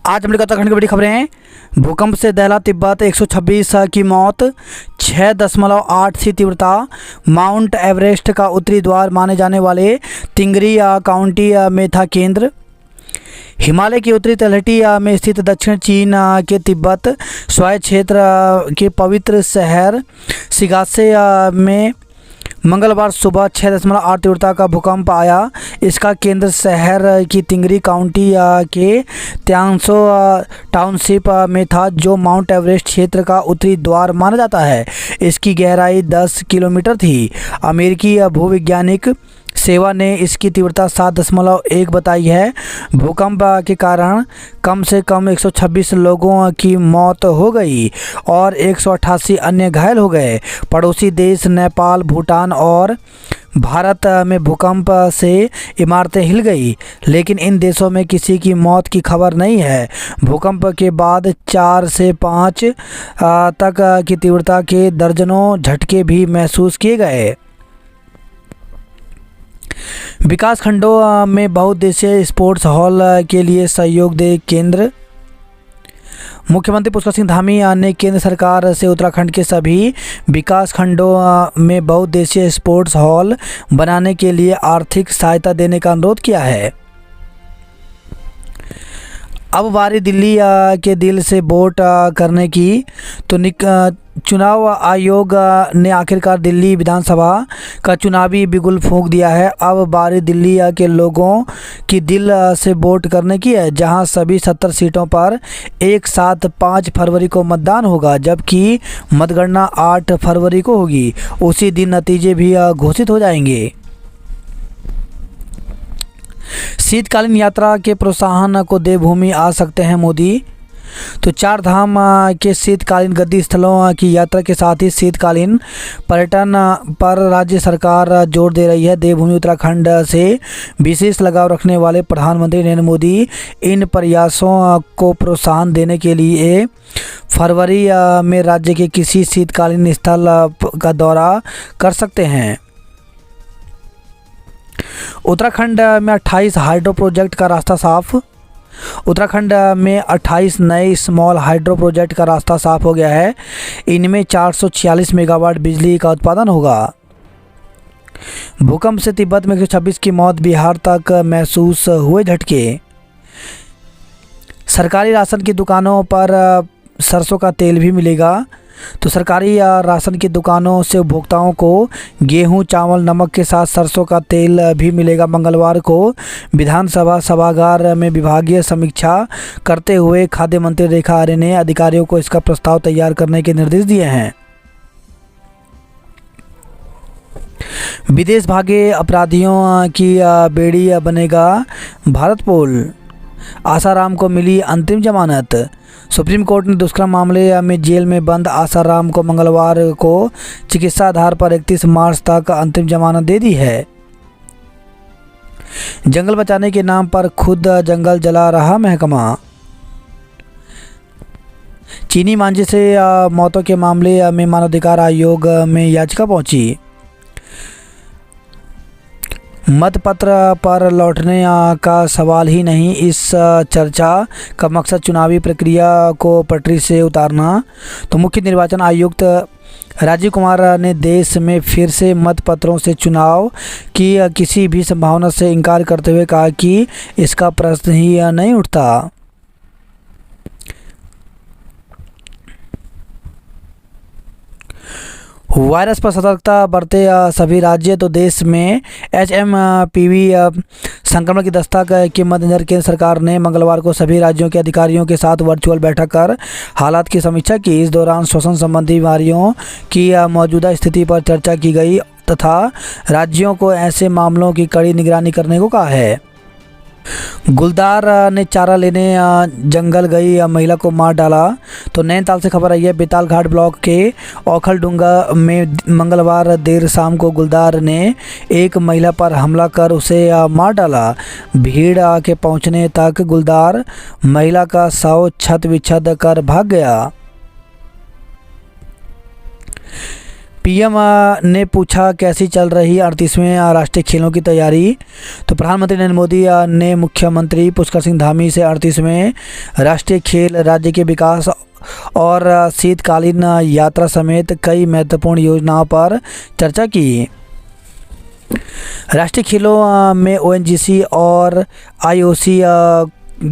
आज हम लोग उत्तराखंड की बड़ी खबरें हैं। भूकंप से दहला तिब्बत 126 की मौत, 6.8 की तीव्रता। माउंट एवरेस्ट का उत्तरी द्वार माने जाने वाले तिंगरी काउंटी में था केंद्र। हिमालय की उत्तरी तलहटी में स्थित दक्षिण चीन के तिब्बत स्वायत्त क्षेत्र के पवित्र शहर सिगासे में मंगलवार सुबह 6.8 तीव्रता का भूकंप आया। इसका केंद्र शहर की तिंगरी काउंटी के त्यांसो टाउनशिप में था, जो माउंट एवरेस्ट क्षेत्र का उत्तरी द्वार माना जाता है। इसकी गहराई 10 किलोमीटर थी। अमेरिकी भूवैज्ञानिक सेवा ने इसकी तीव्रता 7.1 बताई है। भूकंप के कारण कम से कम 126 लोगों की मौत हो गई और 188 अन्य घायल हो गए। पड़ोसी देश नेपाल, भूटान और भारत में भूकंप से इमारतें हिल गई, लेकिन इन देशों में किसी की मौत की खबर नहीं है। भूकंप के बाद 4 से 5 तक की तीव्रता के दर्जनों झटके भी महसूस किए गए। विकास खंडों में बहुउद्देशीय स्पोर्ट्स हॉल के लिए सहयोग दे केंद्र। मुख्यमंत्री पुष्कर सिंह धामी ने केंद्र सरकार से उत्तराखंड के सभी विकास खंडों में बहुउद्देशीय स्पोर्ट्स हॉल बनाने के लिए आर्थिक सहायता देने का अनुरोध किया है। अब बारी दिल्ली के दिल से वोट करने की, तो चुनाव आयोग ने आखिरकार दिल्ली विधानसभा का चुनावी बिगुल फूंक दिया है। अब बारी दिल्ली के लोगों की दिल से वोट करने की है, जहां सभी 70 सीटों पर एक साथ 5 फरवरी को मतदान होगा, जबकि मतगणना 8 फरवरी को होगी। उसी दिन नतीजे भी घोषित हो जाएंगे। शीतकालीन यात्रा के प्रोत्साहन को देवभूमि आ सकते हैं मोदी। तो 4 धाम के शीतकालीन गद्दी स्थलों की यात्रा के साथ ही शीतकालीन पर्यटन पर राज्य सरकार जोर दे रही है। देवभूमि उत्तराखंड से विशेष लगाव रखने वाले प्रधानमंत्री नरेंद्र मोदी इन प्रयासों को प्रोत्साहन देने के लिए फरवरी में राज्य के किसी शीतकालीन स्थल का दौरा कर सकते हैं। उत्तराखंड में 28 हाइड्रो प्रोजेक्ट का रास्ता साफ। उत्तराखंड में 28 नए स्मॉल हाइड्रो प्रोजेक्ट का रास्ता साफ हो गया है। इनमें 446 मेगावाट बिजली का उत्पादन होगा। भूकंप से तिब्बत में 126 की मौत, बिहार तक महसूस हुए झटके। सरकारी राशन की दुकानों पर सरसों का तेल भी मिलेगा। तो सरकारी राशन की दुकानों से उपभोक्ताओं को गेहूं, चावल, नमक के साथ सरसों का तेल भी मिलेगा। मंगलवार को विधानसभा सभागार में विभागीय समीक्षा करते हुए खाद्य मंत्री रेखा आर्य ने अधिकारियों को इसका प्रस्ताव तैयार करने के निर्देश दिए हैं। विदेश भागे अपराधियों की बेड़ी बनेगा भारत पोल। आसाराम को मिली अंतिम जमानत। सुप्रीम कोर्ट ने दुष्कर्म मामले में जेल में बंद आसाराम को मंगलवार को चिकित्सा आधार पर 31 मार्च तक अंतिम जमानत दे दी है। जंगल बचाने के नाम पर खुद जंगल जला रहा महकमा। चीनी मांझे से मौतों के मामले में मानवाधिकार आयोग में याचिका पहुंची। मतपत्र पर लौटने का सवाल ही नहीं, इस चर्चा का मकसद चुनावी प्रक्रिया को पटरी से उतारना। तो मुख्य निर्वाचन आयुक्त राजीव कुमार ने देश में फिर से मतपत्रों से चुनाव की किसी भी संभावना से इनकार करते हुए कहा कि इसका प्रश्न ही नहीं उठता। वायरस पर सतर्कता बरते सभी राज्य। तो देश में HMPV संक्रमण की दस्तक के मद्देनजर केंद्र सरकार ने मंगलवार को सभी राज्यों के अधिकारियों के साथ वर्चुअल बैठक कर हालात की समीक्षा की। इस दौरान श्वसन संबंधी बीमारियों की मौजूदा स्थिति पर चर्चा की गई तथा राज्यों को ऐसे मामलों की कड़ी निगरानी करने को कहा है। गुलदार ने चारा लेने जंगल गई महिला को मार डाला। तो नैनीताल से खबर आई है। बेताल घाट ब्लॉक के औखलडुंगा में मंगलवार देर शाम को गुलदार ने एक महिला पर हमला कर उसे मार डाला। भीड़ के पहुंचने तक गुलदार महिला का शव छत विच्छेद कर भाग गया। पीएम ने पूछा कैसी चल रही 38वें राष्ट्रीय खेलों की तैयारी। तो प्रधानमंत्री नरेंद्र मोदी ने मुख्यमंत्री पुष्कर सिंह धामी से 38वें राष्ट्रीय खेल राज्य के विकास और शीतकालीन यात्रा समेत कई महत्वपूर्ण योजनाओं पर चर्चा की। राष्ट्रीय खेलों में ओएनजीसी और आईओसी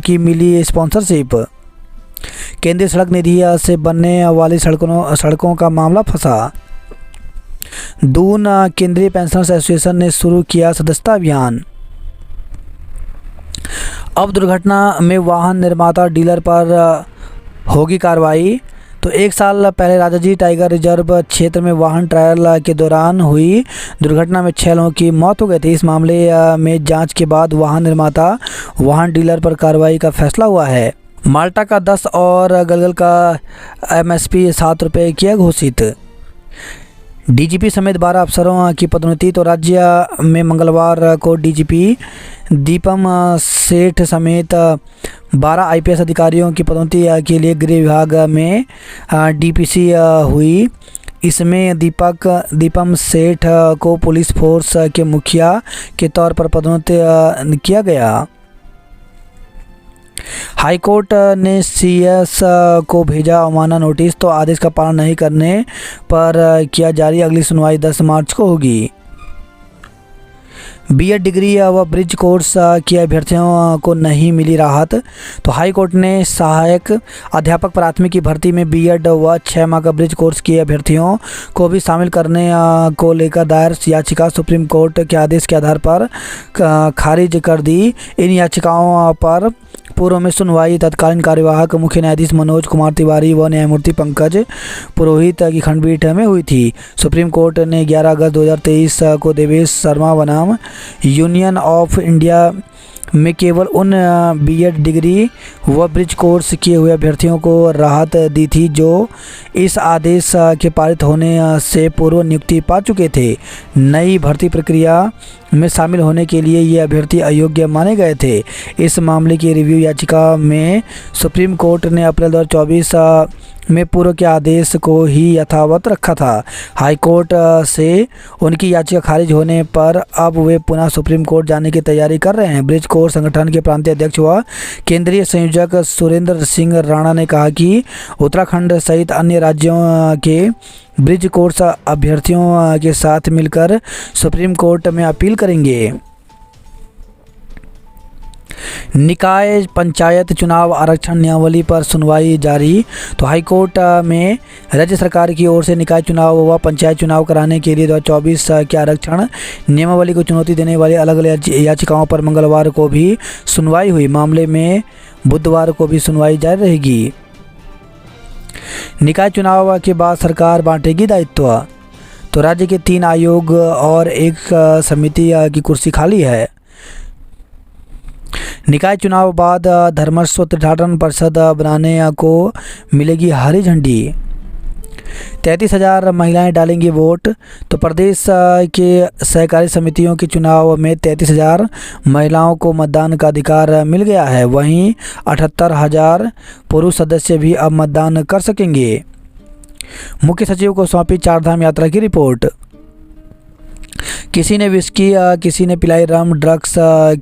की मिली स्पॉन्सरशिप। केंद्रीय सड़क निधि से बनने वाली सड़कों का मामला फंसा। दून केंद्रीय पेंशनर्स एसोसिएशन ने शुरू किया सदस्यता अभियान। अब दुर्घटना में वाहन निर्माता डीलर पर होगी कार्रवाई। तो एक साल पहले राजाजी टाइगर रिजर्व क्षेत्र में वाहन ट्रायल के दौरान हुई दुर्घटना में 6 लोगों की मौत हो गई थी। इस मामले में जांच के बाद वाहन निर्माता वाहन डीलर पर कार्रवाई का फैसला हुआ है। माल्टा का 10 और गलगल का एमएसपी 7 रुपये किया घोषित। डीजीपी समेत 12 अफसरों की पदोन्नति। तो राज्य में मंगलवार को डीजीपी दीपम सेठ समेत 12 आईपीएस अधिकारियों की पदोन्नति के लिए गृह विभाग में डीपीसी हुई। इसमें दीपम सेठ को पुलिस फोर्स के मुखिया के तौर पर पदोन्नत किया गया। हाईकोर्ट ने सीएस को भेजा अवमानना नोटिस। तो आदेश का पालन नहीं करने पर किया जारी। अगली सुनवाई 10 मार्च को होगी। बीएड डिग्री व ब्रिज कोर्स के अभ्यर्थियों को नहीं मिली राहत। तो हाई कोर्ट ने सहायक अध्यापक प्राथमिक की भर्ती में बीएड व 6 माह का ब्रिज कोर्स के अभ्यर्थियों को भी शामिल करने को लेकर दायर याचिका सुप्रीम कोर्ट के आदेश के आधार पर खारिज कर दी। इन याचिकाओं पर पूर्व में सुनवाई तत्कालीन कार्यवाहक मुख्य न्यायाधीश मनोज कुमार तिवारी व न्यायमूर्ति पंकज पुरोहित की खंडपीठ में हुई थी। सुप्रीम कोर्ट ने 11 अगस्त 2023 को देवेश शर्मा बनाम यूनियन ऑफ इंडिया में केवल उन बीएड डिग्री व ब्रिज कोर्स किए हुए अभ्यर्थियों को राहत दी थी जो इस आदेश के पारित होने से पूर्व नियुक्ति पा चुके थे। नई भर्ती प्रक्रिया में शामिल होने के लिए ये अभ्यर्थी अयोग्य माने गए थे। इस मामले की रिव्यू याचिका में सुप्रीम कोर्ट ने अप्रैल 2024 में पूर्व के आदेश को ही यथावत रखा था। हाईकोर्ट से उनकी याचिका खारिज होने पर अब वे पुनः सुप्रीम कोर्ट जाने की तैयारी कर रहे हैं। ब्रिज कोर्स संगठन के प्रांतीय अध्यक्ष व केंद्रीय संयोजक सुरेंद्र सिंह राणा ने कहा कि उत्तराखंड सहित अन्य राज्यों के ब्रिज कोर्स अभ्यर्थियों के साथ मिलकर सुप्रीम कोर्ट में अपील करेंगे। निकाय पंचायत चुनाव आरक्षण नियमावली पर सुनवाई जारी। तो हाईकोर्ट में राज्य सरकार की ओर से निकाय चुनाव व पंचायत चुनाव कराने के लिए 2024 के आरक्षण नियमावली को चुनौती देने वाली अलग अलग याचिकाओं पर मंगलवार को भी सुनवाई हुई। मामले में बुधवार को भी सुनवाई जारी रहेगी। निकाय चुनाव के बाद सरकार बांटेगी दायित्व। तो राज्य के 3 आयोग और 1 समिति की कुर्सी खाली है। निकाय चुनाव बाद धर्मस्व तीर्थाटन परिषद बनाने को मिलेगी हरी झंडी। 33,000 महिलाएं डालेंगी वोट। तो प्रदेश के सहकारी समितियों के चुनाव में 33,000 महिलाओं को मतदान का अधिकार मिल गया है। वहीं 78,000 पुरुष सदस्य भी अब मतदान कर सकेंगे। मुख्य सचिव को सौंपी 4 धाम यात्रा की रिपोर्ट। किसी ने विस्की किसी ने पिलाई रम ड्रग्स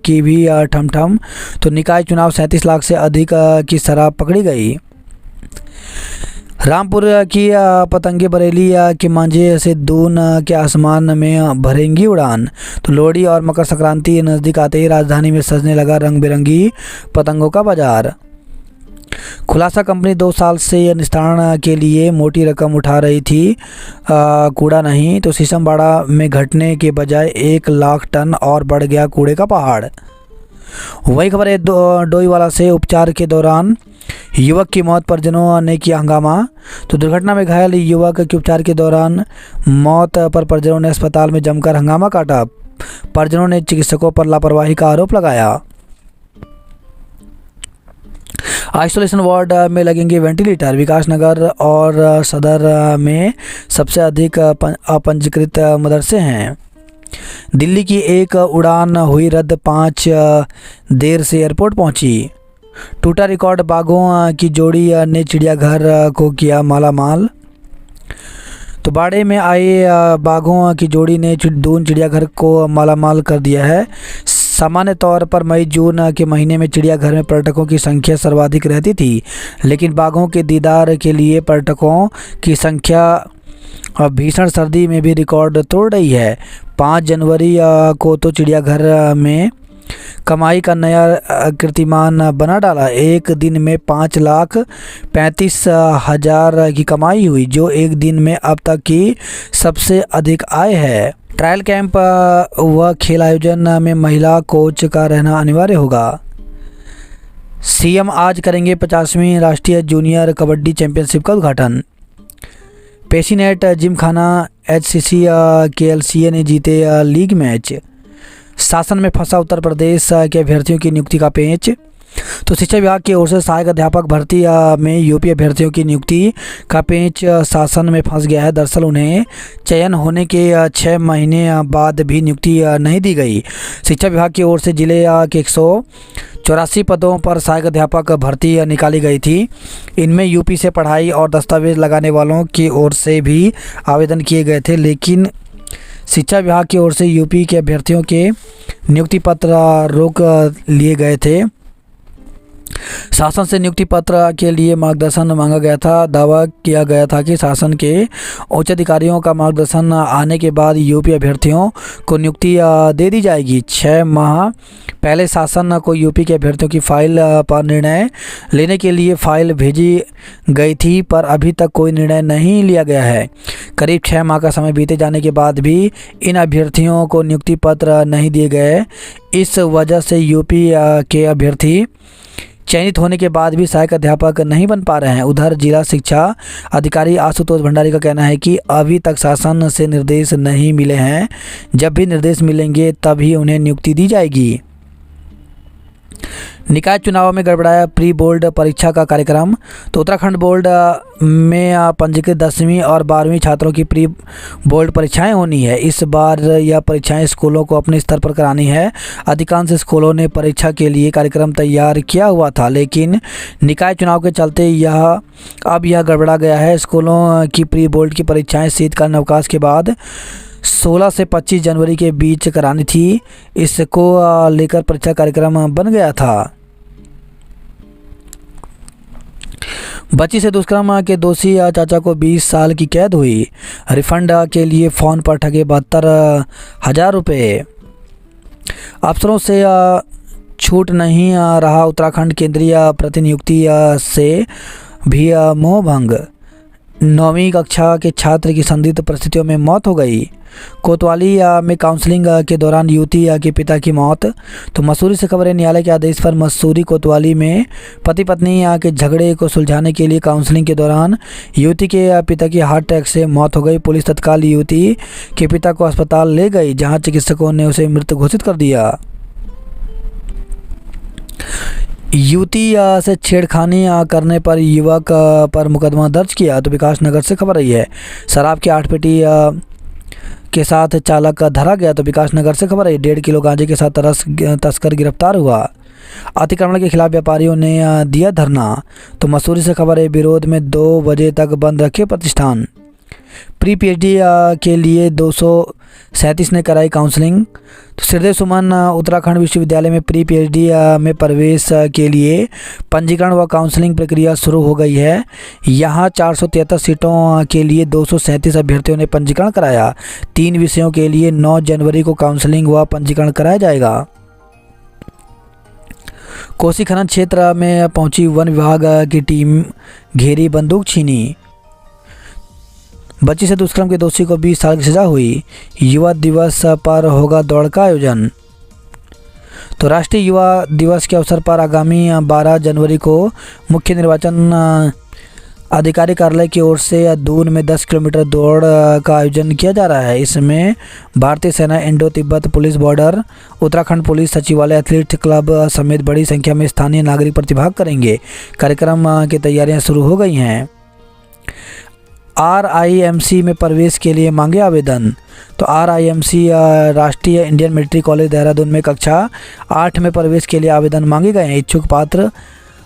की भी ठमठम। तो निकाय चुनाव 37 लाख से अधिक की शराब पकड़ी गई। रामपुर की पतंगे बरेली के मांझे से दून के आसमान में भरेंगी उड़ान। तो लोहड़ी और मकर संक्रांति नज़दीक आते ही राजधानी में सजने लगा रंग बिरंगी पतंगों का बाजार। खुलासा कंपनी 2 साल से निस्तारण के लिए मोटी रकम उठा रही थी, कूड़ा नहीं। तो शीशमबाड़ा में घटने के बजाय 1 लाख टन और बढ़ गया कूड़े का पहाड़। वही खबर है डोईवाला से उपचार के दौरान युवक की मौत, परिजनों ने किया हंगामा। तो दुर्घटना में घायल युवक की उपचार के दौरान मौत पर परिजनों ने अस्पताल में जमकर हंगामा काटा। परिजनों ने चिकित्सकों पर लापरवाही का आरोप लगाया। आइसोलेशन वार्ड में लगेंगे वेंटिलेटर। विकासनगर और सदर में सबसे अधिक अपंजीकृत मदरसे हैं। दिल्ली की एक उड़ान हुई रद्द, 5 देर से एयरपोर्ट पहुंची। टूटा रिकॉर्ड, बाघों की जोड़ी ने चिड़ियाघर को किया माला माल। तो बाड़े में आए बाघों की जोड़ी ने दून चिड़ियाघर को मालामाल कर दिया है। सामान्य तौर पर मई जून के महीने में चिड़ियाघर में पर्यटकों की संख्या सर्वाधिक रहती थी, लेकिन बाघों के दीदार के लिए पर्यटकों की संख्या भीषण सर्दी में भी रिकॉर्ड तोड़ रही है। 5 जनवरी को तो चिड़ियाघर में कमाई का नया कीर्तिमान बना डाला। एक दिन में 5,35,000 की कमाई हुई, जो एक दिन में अब तक की सबसे अधिक आय है। ट्रायल कैंप व खेल आयोजन में महिला कोच का रहना अनिवार्य होगा। सीएम आज करेंगे 50वीं राष्ट्रीय जूनियर कबड्डी चैंपियनशिप का उद्घाटन। पेशीनेट जिमखाना HCC KLCA ने जीते लीग मैच। शासन में फंसा उत्तर प्रदेश के अभ्यर्थियों की नियुक्ति का पेंच। तो शिक्षा विभाग की ओर से सहायक अध्यापक भर्ती में यूपी अभ्यर्थियों की नियुक्ति का पेंच शासन में फंस गया है। दरअसल उन्हें चयन होने के 6 महीने बाद भी नियुक्ति नहीं दी गई। शिक्षा विभाग की ओर से जिले के 184 पदों पर सहायक अध्यापक भर्ती निकाली गई थी। इनमें यूपी से पढ़ाई और दस्तावेज लगाने वालों की ओर से भी आवेदन किए गए थे, लेकिन शिक्षा विभाग की ओर से यूपी के अभ्यर्थियों के नियुक्ति पत्र रोक लिए गए थे। शासन से नियुक्ति पत्र के लिए मार्गदर्शन मांगा गया था। दावा किया गया था कि शासन के उच्च अधिकारियों का मार्गदर्शन आने के बाद यूपी अभ्यर्थियों को नियुक्ति दे दी जाएगी। 6 माह पहले शासन को यूपी के अभ्यर्थियों की फाइल पर निर्णय लेने के लिए फाइल भेजी गई थी, पर अभी तक कोई निर्णय नहीं लिया गया है। करीब 6 माह का समय बीते जाने के बाद भी इन अभ्यर्थियों को नियुक्ति पत्र नहीं दिए गए। इस वजह से यूपी के अभ्यर्थी चयनित होने के बाद भी सहायक अध्यापक नहीं बन पा रहे हैं। उधर जिला शिक्षा अधिकारी आशुतोष भंडारी का कहना है कि अभी तक शासन से निर्देश नहीं मिले हैं। जब भी निर्देश मिलेंगे तभी उन्हें नियुक्ति दी जाएगी। निकाय चुनाव में गड़बड़ाया प्री बोर्ड परीक्षा का कार्यक्रम। तो उत्तराखंड बोर्ड में पंजीकृत 10वीं और 12वीं छात्रों की प्री बोर्ड परीक्षाएं होनी है। इस बार यह परीक्षाएं स्कूलों को अपने स्तर पर करानी है। अधिकांश स्कूलों ने परीक्षा के लिए कार्यक्रम तैयार किया हुआ था, लेकिन निकाय चुनाव के चलते अब यह गड़बड़ा गया है। स्कूलों की प्री बोर्ड की परीक्षाएँ शीतकालीन अवकाश के बाद 16 से 25 जनवरी के बीच करानी थी। इसको लेकर परीक्षा कार्यक्रम बन गया था। बच्ची से दुष्कर्म के दोषी चाचा को 20 साल की कैद हुई। रिफंड के लिए फ़ोन पर ठगे 72,000 रुपये। अफसरों से छूट नहीं रहा उत्तराखंड केंद्रीय प्रतिनियुक्ति से भी मोहभंग। 9वीं कक्षा के छात्र की संदिग्ध परिस्थितियों में मौत हो गई। कोतवाली में काउंसलिंग के दौरान युवती के पिता की मौत। तो मसूरी से खबर है, न्यायालय के आदेश पर मसूरी कोतवाली में पति पत्नी के झगड़े को सुलझाने के लिए काउंसलिंग के दौरान युवती के पिता की हार्ट अटैक से मौत हो गई। पुलिस तत्काल युवती के पिता को अस्पताल ले गई, जहां चिकित्सकों ने उसे मृत घोषित कर दिया। युवती से छेड़खानी करने पर युवक पर मुकदमा दर्ज किया। तो विकास नगर से खबर रही है, शराब की 8 पेटी के साथ चालक धरा गया। तो विकास नगर से खबर है, 1.5 किलो गांजे के साथ तस्कर गिरफ्तार हुआ। अतिक्रमण के खिलाफ व्यापारियों ने दिया धरना। तो मसूरी से खबर है, विरोध में 2 बजे तक बंद रखे प्रतिष्ठान। प्री PhD के लिए 237 ने कराई काउंसलिंग। तो श्रीदेव सुमन उत्तराखंड विश्वविद्यालय में प्री PhD में प्रवेश के लिए पंजीकरण व काउंसलिंग प्रक्रिया शुरू हो गई है। यहाँ 473 सीटों के लिए 237 अभ्यर्थियों ने पंजीकरण कराया। 3 विषयों के लिए 9 जनवरी को काउंसलिंग व पंजीकरण कराया जाएगा। कोसी खनन क्षेत्र में पहुंची वन विभाग की टीम, घेरी बंदूक छीनी। बच्ची से दुष्कर्म के दोषी को 20 साल की सजा हुई। युवा दिवस पर होगा दौड़ का आयोजन। तो राष्ट्रीय युवा दिवस के अवसर पर आगामी 12 जनवरी को मुख्य निर्वाचन अधिकारी कार्यालय की ओर से दून में 10 किलोमीटर दौड़ का आयोजन किया जा रहा है। इसमें भारतीय सेना, Indo Tibet police, border, Uttarakhand police सचिवालय, एथलीट क्लब समेत बड़ी संख्या में स्थानीय नागरिक प्रतिभाग करेंगे। कार्यक्रम की तैयारियां शुरू हो गई हैं। RIMC में प्रवेश के लिए मांगे आवेदन। तो RIMC राष्ट्रीय इंडियन मिलिट्री कॉलेज देहरादून में कक्षा 8 में प्रवेश के लिए आवेदन मांगे गए हैं। इच्छुक पात्र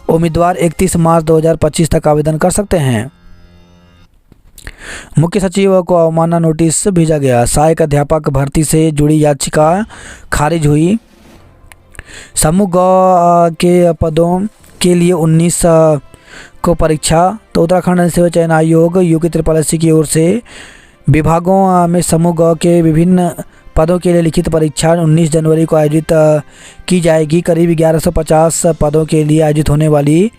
उम्मीदवार 31 मार्च 2025 तक आवेदन कर सकते हैं। मुख्य सचिव को अवमानना नोटिस भेजा गया। सहायक अध्यापक भर्ती से जुड़ी याचिका खारिज हुई। समूह ग के पदों के लिए 19 को परीक्षा। तो उत्तराखंड सेवा चयन आयोग यूके SSSC की ओर से विभागों में समूह ग के विभिन्न पदों के लिए लिखित परीक्षा 19 जनवरी को आयोजित की जाएगी। करीब 1150 पदों के लिए आयोजित होने वाली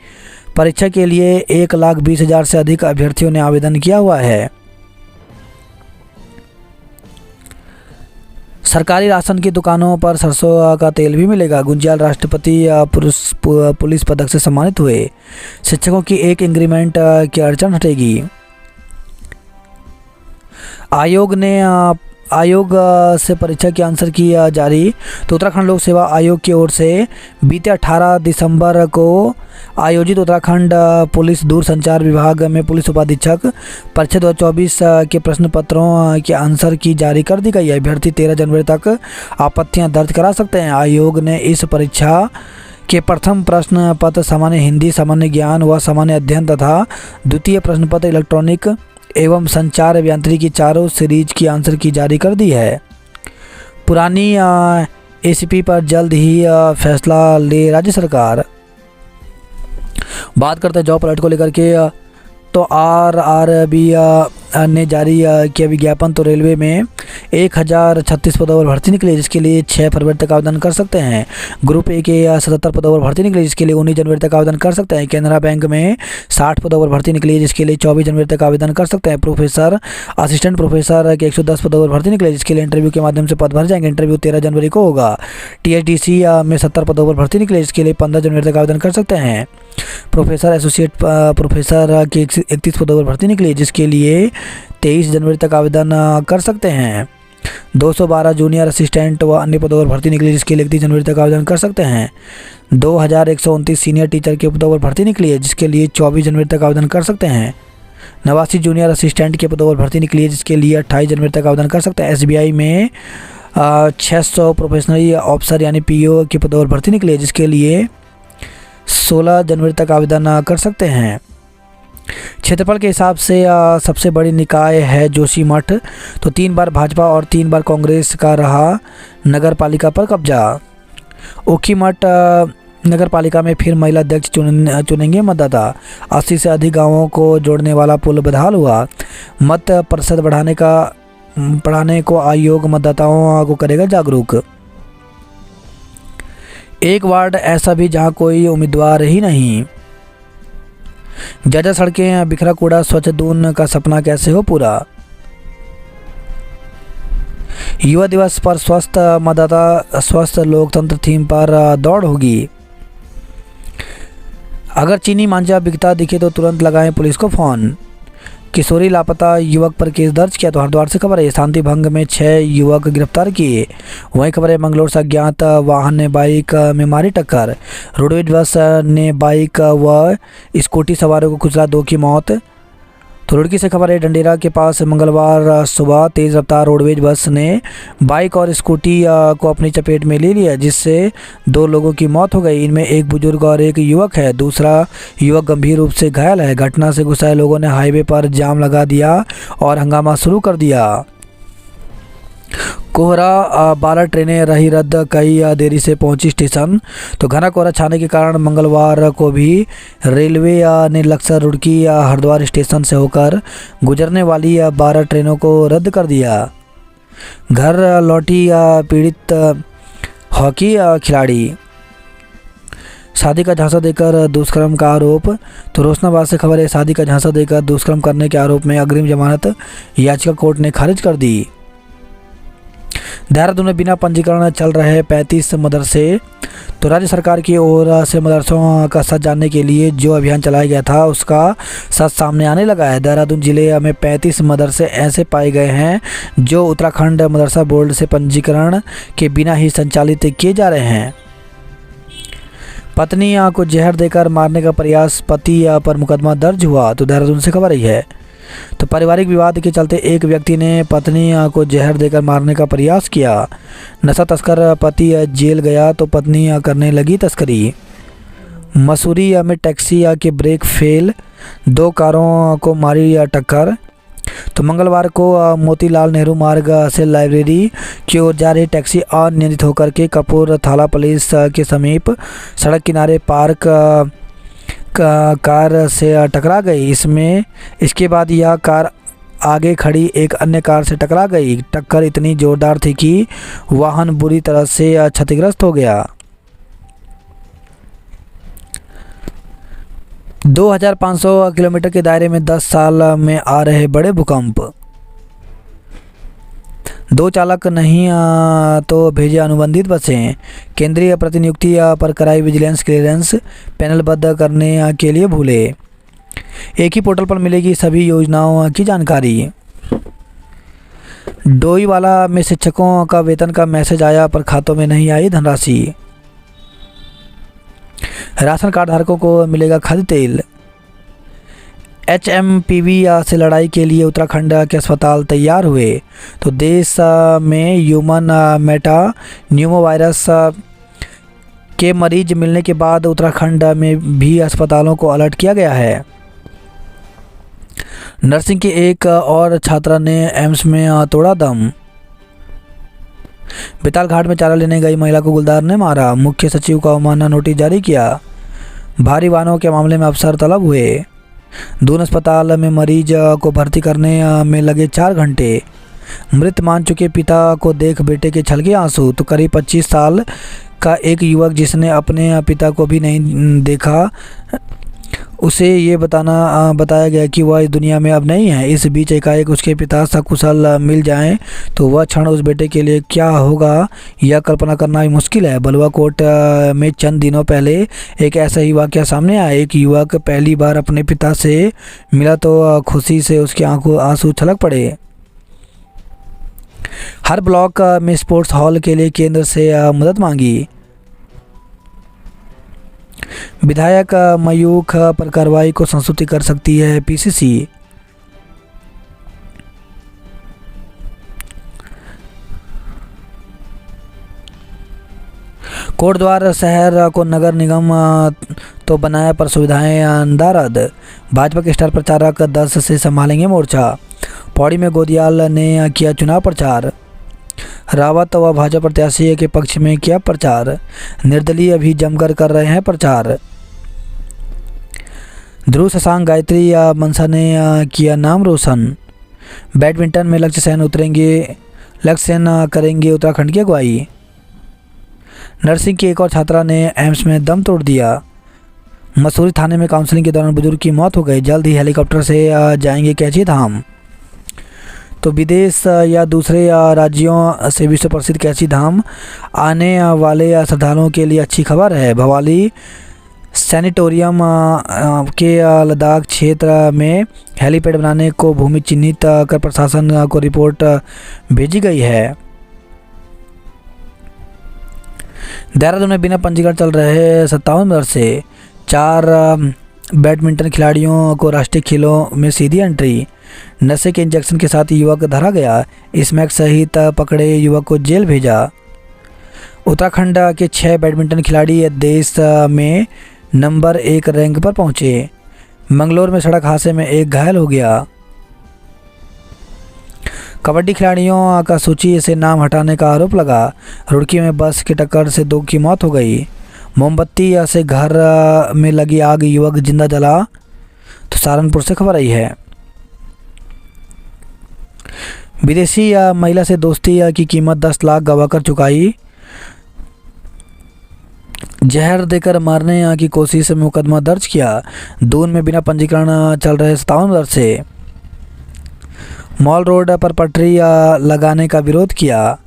परीक्षा के लिए 1,20,000 से अधिक अभ्यर्थियों ने आवेदन किया हुआ है। सरकारी राशन की दुकानों पर सरसों का तेल भी मिलेगा। गुंजियाल राष्ट्रपति पुलिस पदक से सम्मानित हुए। शिक्षकों की 1 इंक्रीमेंट की अड़चन हटेगी। आयोग से परीक्षा की आंसर की जारी। तो उत्तराखंड लोक सेवा आयोग की ओर से बीते 18 दिसंबर को आयोजित उत्तराखंड पुलिस दूरसंचार विभाग में पुलिस उपाधीक्षक परीक्षा 2024 के प्रश्न पत्रों के आंसर की जारी कर दी गई है। अभ्यर्थी 13 जनवरी तक आपत्तियां दर्ज करा सकते हैं। आयोग ने इस परीक्षा के प्रथम प्रश्न पत्र सामान्य हिंदी, सामान्य ज्ञान व सामान्य अध्ययन तथा द्वितीय प्रश्न पत्र इलेक्ट्रॉनिक एवं संचार अभियांत्रिकी चारों सीरीज की आंसर की जारी कर दी है। पुरानी ACP पर जल्द ही फैसला ले राज्य सरकार। बात करते हैं जॉब अलर्ट को लेकर के। तो RRB ने जारी किया विज्ञापन। तो रेलवे में 1036 पदों पर भर्ती निकली, जिसके लिए 6 फरवरी तक आवेदन कर सकते हैं। ग्रुप A के 77 पदों पर भर्ती निकली, जिसके लिए 19 जनवरी तक आवेदन कर सकते हैं। कैनरा बैंक में 60 पदों पर भर्ती निकली है, जिसके लिए 24 जनवरी तक आवेदन कर सकते हैं। प्रोफेसर असिस्टेंट प्रोफेसर के 110 पदों पर भर्ती निकली, जिसके लिए इंटरव्यू के माध्यम से पद भर जाएंगे। इंटरव्यू 13 जनवरी को होगा। THDC में 70 पदों पर भर्ती निकली, जिसके लिए 15 जनवरी तक आवेदन कर सकते हैं। प्रोफेसर एसोसिएट प्रोफेसर के 31 पदों पर भर्ती निकली, जिसके लिए 23 जनवरी तक आवेदन कर सकते हैं। 212 जूनियर असिस्टेंट व अन्य पदों पर भर्ती निकली, जिसके लिए 31 जनवरी तक आवेदन कर सकते हैं। 2129 सीनियर टीचर के पदों पर भर्ती निकली है, जिसके लिए 24 जनवरी तक आवेदन कर सकते हैं। 89 जूनियर असिस्टेंट के पदों पर भर्ती निकली है, जिसके लिए 28 जनवरी तक आवेदन कर सकते हैं। SBI में 600 प्रोफेशनल ऑफिसर यानी PO के पदों पर भर्ती निकली है, जिसके लिए 16 जनवरी तक आवेदन कर सकते हैं। क्षेत्रफल के हिसाब से सबसे बड़ी निकाय है जोशीमठ। तो 3 बार भाजपा और 3 बार कांग्रेस का रहा नगर पालिका पर कब्जा। ओखीमठ नगर पालिका में फिर महिला अध्यक्ष चुनेंगे मतदाता। 80 से अधिक गांवों को जोड़ने वाला पुल बदहाल हुआ। मत प्रतिशत बढ़ाने को आयोग मतदाताओं को करेगा जागरूक। एक वार्ड ऐसा भी जहां कोई उम्मीदवार ही नहीं। जर्जर सड़कें, बिखरा कूड़ा, स्वच्छ दून का सपना कैसे हो पूरा। युवा दिवस पर स्वस्थ मतदाता स्वस्थ लोकतंत्र थीम पर दौड़ होगी। अगर चीनी मांझा बिकता दिखे तो तुरंत लगाएं पुलिस को फोन। किशोरी लापता युवक पर केस दर्ज किया। तो हरिद्वार से खबर है, शांति भंग में 6 युवक गिरफ्तार किए। वहीं खबर है, मंगलोर से अज्ञात वाहन ने बाइक में मारी टक्कर। रोडवेज बस ने बाइक व स्कूटी सवारों को कुचला, 2 की मौत। तो रुड़की से खबर है, डंडेरा के पास मंगलवार सुबह तेज़ रफ्तार रोडवेज बस ने बाइक और स्कूटी को अपनी चपेट में ले लिया, जिससे 2 लोगों की मौत हो गई। इनमें एक बुजुर्ग और एक युवक है। दूसरा युवक गंभीर रूप से घायल है। घटना से गुस्साए लोगों ने हाईवे पर जाम लगा दिया और हंगामा शुरू कर दिया। कोहरा, 12 ट्रेनें रही रद्द, कई देरी से पहुंची स्टेशन। तो घना कोहरा छाने के कारण मंगलवार को भी रेलवे ने लक्सर, रुड़की, हरिद्वार स्टेशन से होकर गुजरने वाली 12 ट्रेनों को रद्द कर दिया। घर लौटी पीड़ित हॉकी खिलाड़ी। शादी का झांसा देकर दुष्कर्म का आरोप। तो रोशनाबाद से खबर है, शादी का झांसा देकर दुष्कर्म करने के आरोप में अग्रिम जमानत याचिका कोर्ट ने खारिज कर दी। देहरादून में बिना पंजीकरण चल रहे 35 मदरसे। तो राज्य सरकार की ओर से मदरसों का सच जानने के लिए जो अभियान चलाया गया था, उसका सच सामने आने लगा है। देहरादून जिले में 35 मदरसे ऐसे पाए गए हैं जो उत्तराखंड मदरसा बोर्ड से पंजीकरण के बिना ही संचालित किए जा रहे हैं। पत्नी को जहर देकर मारने का प्रयास, पति पर मुकदमा दर्ज हुआ। तो देहरादून से खबर आई है। तो पारिवारिक विवाद के चलते एक व्यक्ति ने पत्नी को जहर देकर मारने का प्रयास किया। नशा तस्कर पति जेल गया तो पत्नी करने लगी तस्करी। मसूरी में टैक्सी के ब्रेक फेल, 2 कारों को मारी टक्कर। तो मंगलवार को मोतीलाल नेहरू मार्ग से लाइब्रेरी की ओर जा रही टैक्सी अनियंत्रित होकर के कपूर थाला पुलिस के समीप सड़क किनारे पार्क कार से टकरा गई। इसके बाद यह कार आगे खड़ी एक अन्य कार से टकरा गई। टक्कर इतनी जोरदार थी कि वाहन बुरी तरह से क्षतिग्रस्त हो गया। 2500 किलोमीटर के दायरे में 10 साल में आ रहे बड़े भूकंप। 2 चालक नहीं तो भेजे अनुबंधित बसें। केंद्रीय प्रतिनियुक्ति पर कराई विजिलेंस क्लियरेंस, पैनलबद्ध करने के लिए भूले। एक ही पोर्टल पर मिलेगी सभी योजनाओं की जानकारी। डोईवाला में शिक्षकों का वेतन का मैसेज आया पर खातों में नहीं आई धनराशि। राशन कार्ड धारकों को मिलेगा खाद्य तेल। HMPV से लड़ाई के लिए उत्तराखंड के अस्पताल तैयार हुए। तो देश में ह्यूमन मेटा न्यूमोवायरस के मरीज मिलने के बाद उत्तराखंड में भी अस्पतालों को अलर्ट किया गया है। नर्सिंग की एक और छात्रा ने एम्स में तोड़ा दम। बेताल घाट में चारा लेने गई महिला को गुलदार ने मारा। मुख्य सचिव को अवमानना नोटिस जारी किया। भारी वाहनों के मामले में अफसर तलब हुए। दून अस्पताल में मरीज को भर्ती करने में लगे 4 घंटे। मृत मान चुके पिता को देख बेटे के छलके आंसू। तो करीब 25 साल का एक युवक जिसने अपने पिता को भी नहीं देखा, उसे ये बताया गया कि वह इस दुनिया में अब नहीं है। इस बीच एकाएक उसके पिता सकुशल मिल जाएं तो वह क्षण उस बेटे के लिए क्या होगा यह कल्पना करना भी मुश्किल है। बलुआ कोट में चंद दिनों पहले एक ऐसा ही वाकया सामने आया। एक युवक पहली बार अपने पिता से मिला तो खुशी से उसकी आंसू छलक पड़े। हर ब्लॉक में स्पोर्ट्स हॉल के लिए केंद्र से मदद मांगी। विधायक मयूख पर कार्रवाई को संस्तुति कर सकती है PCC। कोटद्वार शहर को नगर निगम तो बनाया पर सुविधाएं नारद। भाजपा के स्टार प्रचारक 10 से संभालेंगे मोर्चा। पौड़ी में गोदियाल ने किया चुनाव प्रचार। रावत व भाजपा प्रत्याशी के पक्ष में किया प्रचार। निर्दलीय भी जमकर कर रहे हैं प्रचार। ध्रुव शशांक गायत्री मनसा ने किया नाम रोशन। बैडमिंटन में लक्ष्य सेन करेंगे उत्तराखंड की अगुवाई। नर्सिंग की एक और छात्रा ने एम्स में दम तोड़ दिया। मसूरी थाने में काउंसलिंग के दौरान बुजुर्ग की मौत हो गई। जल्द ही हेलीकॉप्टर से जाएंगे कैची धाम। तो विदेश या दूसरे राज्यों से विश्व प्रसिद्ध कैची धाम आने वाले श्रद्धालुओं के लिए अच्छी खबर है। भवाली सैनिटोरियम के लद्दाख क्षेत्र में हेलीपैड बनाने को भूमि चिन्हित कर प्रशासन को रिपोर्ट भेजी गई है। देहरादून में बिना पंजीकरण चल रहे 57 वर्ष से 4 बैडमिंटन खिलाड़ियों को राष्ट्रीय खेलों में सीधी एंट्री। नशे के इंजेक्शन के साथ युवक धरा गया। स्मैक सहित पकड़े युवक को जेल भेजा। उत्तराखंड के 6 बैडमिंटन खिलाड़ी देश में नंबर 1 रैंक पर पहुंचे। मंगलोर में सड़क हादसे में एक घायल हो गया। कबड्डी खिलाड़ियों का सूची से नाम हटाने का आरोप लगा। रुड़की में बस की टक्कर से 2 की मौत हो गई। मोमबत्ती से घर में लगी आग, युवक जिंदा जला। तो सहारनपुर से खबर आई है। विदेशी महिला से दोस्ती की कीमत 10 लाख गवाकर चुकाई। जहर देकर मारने की कोशिश में मुकदमा दर्ज किया। दून में बिना पंजीकरण चल रहे 57 वर्ष से मॉल रोड पर पटरी लगाने का विरोध किया।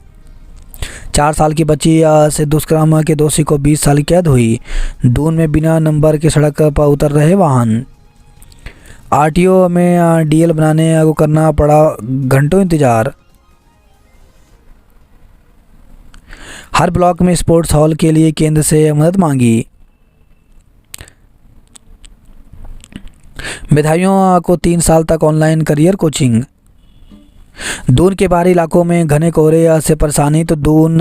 4 साल की बच्ची से दुष्कर्म के दोषी को 20 साल की कैद हुई। दून में बिना नंबर के सड़क पर उतर रहे वाहन। RTO में DL बनाने को करना पड़ा घंटों इंतजार। हर ब्लॉक में स्पोर्ट्स हॉल के लिए केंद्र से मदद मांगी। मेधावियों को 3 साल तक ऑनलाइन करियर कोचिंग। दून के बाहरी इलाकों में घने कोहरे से परेशानी। तो दून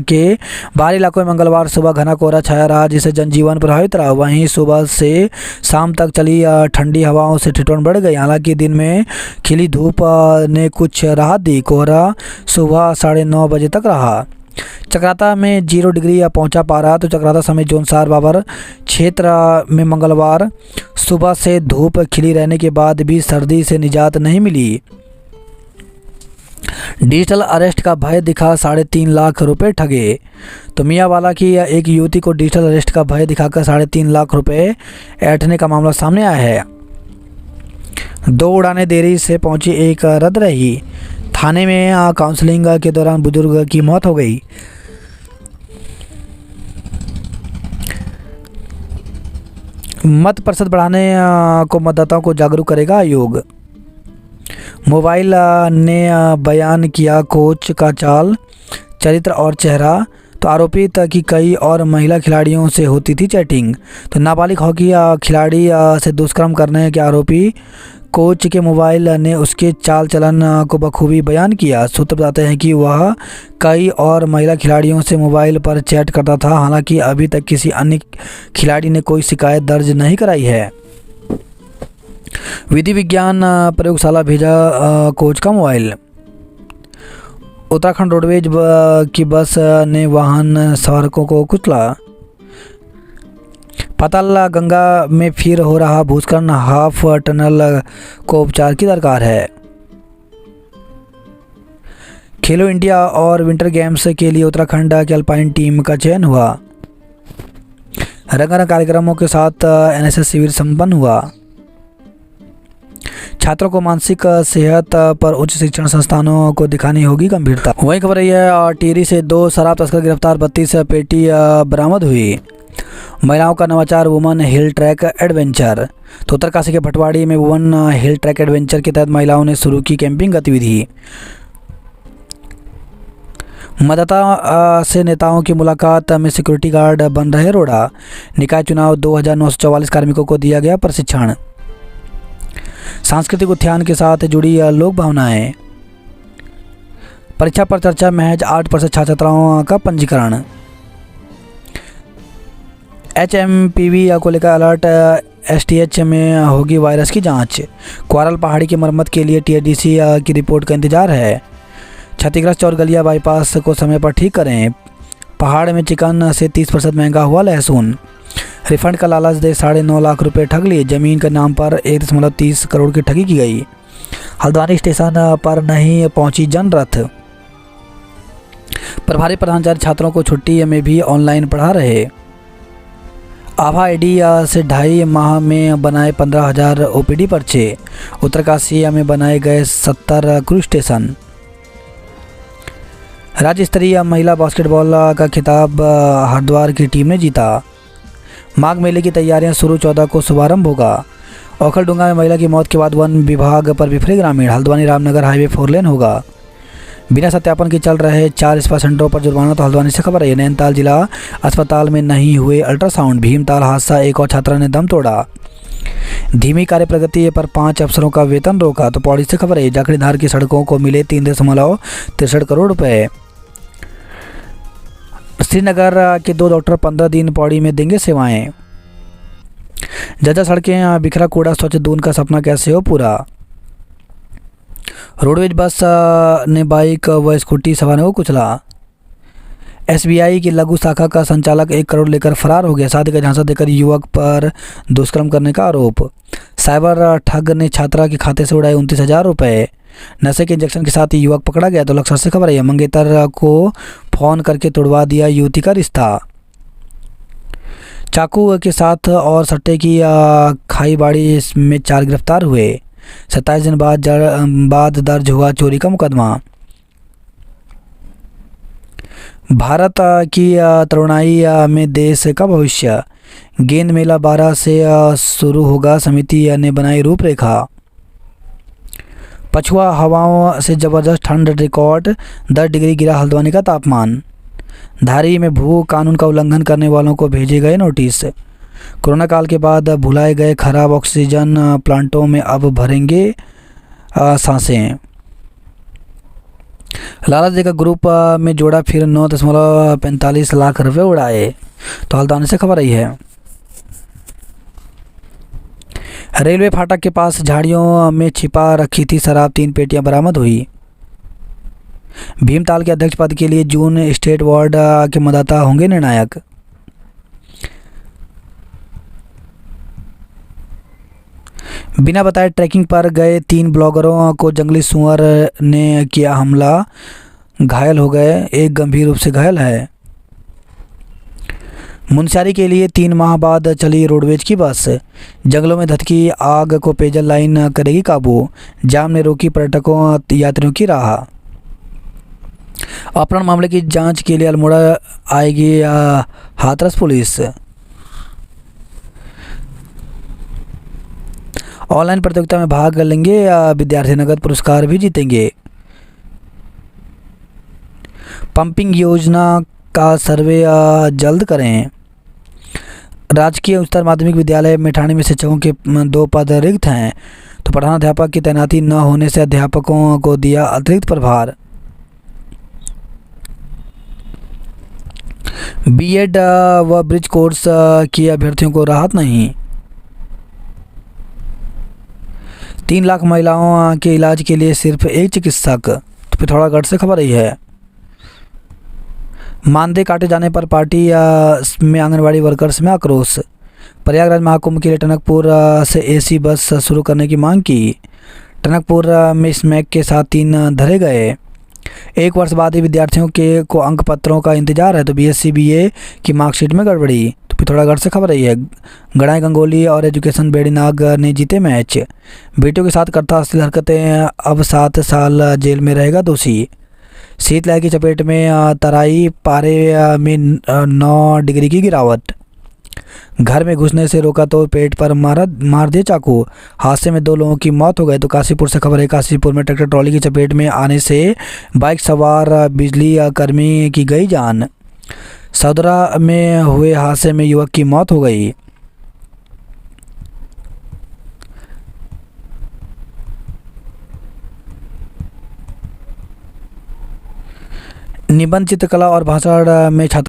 के बाहरी इलाकों में मंगलवार सुबह घना कोहरा छाया रहा, जिससे जनजीवन प्रभावित रहा। वहीं सुबह से शाम तक चली ठंडी हवाओं से ठिठुरन बढ़ गई। हालांकि दिन में खिली धूप ने कुछ राहत दी। कोहरा सुबह 9:30 बजे तक रहा। चक्राता में 0 डिग्री पहुंचा पारा। तो चक्राता समेत जोनसार बाबर क्षेत्र में मंगलवार सुबह से धूप खिली रहने के बाद भी सर्दी से निजात नहीं मिली। डिजिटल अरेस्ट का भय दिखा, 3.5 लाख रुपए ठगे। तो मियांवाला की एक युवती को डिजिटल अरेस्ट का भय दिखाकर 3.5 लाख रुपए ऐंठने का मामला सामने आया है। 2 उड़ानें देरी से पहुंची, एक रद्द रही। थाने में काउंसलिंग के दौरान बुजुर्ग की मौत हो गई। मत प्रतिशत बढ़ाने को मतदाताओं को जागरूक करेगा आयोग। मोबाइल ने बयान किया कोच का चाल, चरित्र और चेहरा। तो आरोपित की कई और महिला खिलाड़ियों से होती थी चैटिंग। तो नाबालिग हॉकी खिलाड़ी से दुष्कर्म करने के आरोपी कोच के मोबाइल ने उसके चाल चलन को बखूबी बयान किया। सूत्र बताते हैं कि वह कई और महिला खिलाड़ियों से मोबाइल पर चैट करता था। हालांकि अभी तक किसी अन्य खिलाड़ी ने कोई शिकायत दर्ज नहीं कराई है। विधि विज्ञान प्रयोगशाला भेजा कोच का मोबाइल। उत्तराखंड रोडवेज की बस ने वाहन सवारकों को कुचला। पाताल गंगा में फिर हो रहा भूस्खलन, हाफ टनल को उपचार की दरकार है। खेलो इंडिया और विंटर गेम्स के लिए उत्तराखंड की अल्पाइन टीम का चयन हुआ। रंगारंग कार्यक्रमों के साथ एनएसएस शिविर संपन्न हुआ। छात्रों को मानसिक सेहत पर उच्च शिक्षण संस्थानों को दिखानी होगी गंभीरता। वही खबर रही है टिहरी से 2 शराब तस्कर गिरफ्तार, 32 पेटी बरामद हुई। महिलाओं का नवाचार वुमन हिल ट्रैक एडवेंचर। तो उत्तरकाशी के भटवाड़ी में वुमन हिल ट्रैक एडवेंचर के तहत महिलाओं ने शुरू की कैंपिंग गतिविधि। मतदाता से नेताओं की मुलाकात में सिक्योरिटी गार्ड बन रहे रोड़ा। निकाय चुनाव 2944 कार्मिकों को दिया गया प्रशिक्षण। सांस्कृतिक उत्थान के साथ जुड़ी लोक भावनाएं। परीक्षा पर चर्चा, महज 8% छात्र छात्राओं का पंजीकरण। HMPV को लेकर अलर्ट, STH में होगी वायरस की जांच। क्वारल पहाड़ी की मरम्मत के लिए TDC की रिपोर्ट का इंतजार है। क्षतिग्रस्त और गलिया बाईपास को समय पर ठीक करें। पहाड़ में चिकन से 30% महंगा हुआ लहसुन। रिफंड का लालच दे 9.5 लाख रुपए ठग लिए। जमीन के नाम पर 1.30 करोड़ की ठगी की गई। हल्द्वानी स्टेशन पर नहीं पहुंची जनरथ। प्रभारी प्रधानाचार्य छात्रों को छुट्टी में भी ऑनलाइन पढ़ा रहे। आभा ID से 2.5 माह में बनाए 15,000 OPD पर्चे। उत्तरकाशी में बनाए गए 70 क्रूज स्टेशन। राज्य स्तरीय महिला बास्केटबॉल का खिताब हरिद्वार की टीम ने जीता। माघ मेले की तैयारियां शुरू, 14 को शुभारंभ होगा। औखलडुंगा में महिला की मौत के बाद वन विभाग पर बिफरे ग्रामीण। हल्द्वानी रामनगर हाईवे 4 लेन होगा। बिना सत्यापन के चल रहे 4 स्पा सेंटरों पर जुर्माना। तो हल्द्वानी से खबर है। नैनीताल जिला अस्पताल में नहीं हुए अल्ट्रासाउंड। भीमताल हादसा, एक और छात्रा ने दम तोड़ा। धीमी कार्य प्रगति पर 5 अफसरों का वेतन रोका। तो पौड़ी से खबर है। जाखड़ीधार की सड़कों को मिले 3.63 करोड़ रुपए। श्रीनगर के 2 डॉक्टर 15 दिन पौड़ी में देंगे सेवाएं। जजा सड़कें, बिखरा कूड़ा स्वच्छ दून का सपना कैसे हो पूरा। रोडवेज बस ने बाइक व स्कूटी सवारों को कुचला। SBI की लघु शाखा का संचालक 1 करोड़ लेकर फरार हो गया। शादी का झांसा देकर युवक पर दुष्कर्म करने का आरोप। साइबर ठग ने छात्रा के खाते से उड़ाए 29,000 रुपये। नशे के इंजेक्शन के साथ ही युवक पकड़ा गया। तो लक्ष्य से खबर है। मंगेतर को फोन करके तुड़वा दिया युवती का रिश्ता। चाकू के साथ और सट्टे की खाईबाड़ी में 4 गिरफ्तार हुए। 27 दिन बाद दर्ज हुआ चोरी का मुकदमा। भारत की तरुणाई में देश का भविष्य। गेंद मेला 12 से शुरू होगा, समिति ने बनाई रूपरेखा। पछुआ हवाओं से जबरदस्त ठंड, रिकॉर्ड 10 डिग्री गिरा हल्द्वानी का तापमान। धारी में भू कानून का उल्लंघन करने वालों को भेजे गए नोटिस। कोरोना काल के बाद भुलाए गए खराब ऑक्सीजन प्लांटों में अब भरेंगे सांसें। लालच देकर ग्रुप में जोड़ा, फिर 9.45 लाख रुपए उड़ाए। तो हल्द्वानी से खबर आई है। रेलवे फाटक के पास झाड़ियों में छिपा रखी थी शराब, 3 पेटियां बरामद हुई। भीमताल के अध्यक्ष पद के लिए जून स्टेट वार्ड के मतदाता होंगे निर्णायक। बिना बताए ट्रैकिंग पर गए 3 ब्लॉगरों को जंगली सुअर ने किया हमला, घायल हो गए, एक गंभीर रूप से घायल है। मुनस्यारी के लिए 3 माह बाद चली रोडवेज की बस, जंगलों में धधकी आग को पेयजल लाइन करेगी काबू, जाम ने रोकी पर्यटकों यात्रियों की राह। अपहरण मामले की जांच के लिए अल्मोड़ा आएगी हाथरस पुलिस। ऑनलाइन प्रतियोगिता में भाग लेंगे विद्यार्थी, नगद पुरस्कार भी जीतेंगे। पंपिंग योजना का सर्वे जल्द करें। राजकीय उच्चतर माध्यमिक विद्यालय मेठाणी में शिक्षकों के 2 पद रिक्त हैं, तो प्रधानाध्यापक की तैनाती न होने से अध्यापकों को दिया अतिरिक्त प्रभार। बीएड व ब्रिज कोर्स की अभ्यर्थियों को राहत नहीं। 3 लाख महिलाओं के इलाज के लिए सिर्फ एक चिकित्सक। तो पिथौरागढ़ से खबर आई है। मानदेय काटे जाने पर पार्टी में आंगनवाड़ी वर्कर्स में आक्रोश। प्रयागराज महाकुंभ के लिए टनकपुर से एसी बस शुरू करने की मांग की। टनकपुर में स्मैक के साथ 3 धरे गए। 1 वर्ष बाद ही विद्यार्थियों को अंक पत्रों का इंतजार है, तो बीएससी बीए की मार्कशीट में गड़बड़ी। तो पिथौरागढ़ से खबर आई है। गणाई गंगोली और एजुकेशन बेड़ीनाग ने जीते मैच। बेटियों के साथ करता अश्लील हरकतें, अब 7 साल जेल में रहेगा दोषी। शीतलहर की चपेट में तराई, पारे में 9 डिग्री की गिरावट। घर में घुसने से रोका तो पेट पर मार दिए चाकू। हादसे में 2 लोगों की मौत हो गई। तो काशीपुर से खबर है। काशीपुर में ट्रैक्टर ट्रॉली की चपेट में आने से बाइक सवार बिजली कर्मी की गई जान। सौदरा में हुए हादसे में युवक की मौत हो गई। निबंध, चित्रकला और भाषण में छात्र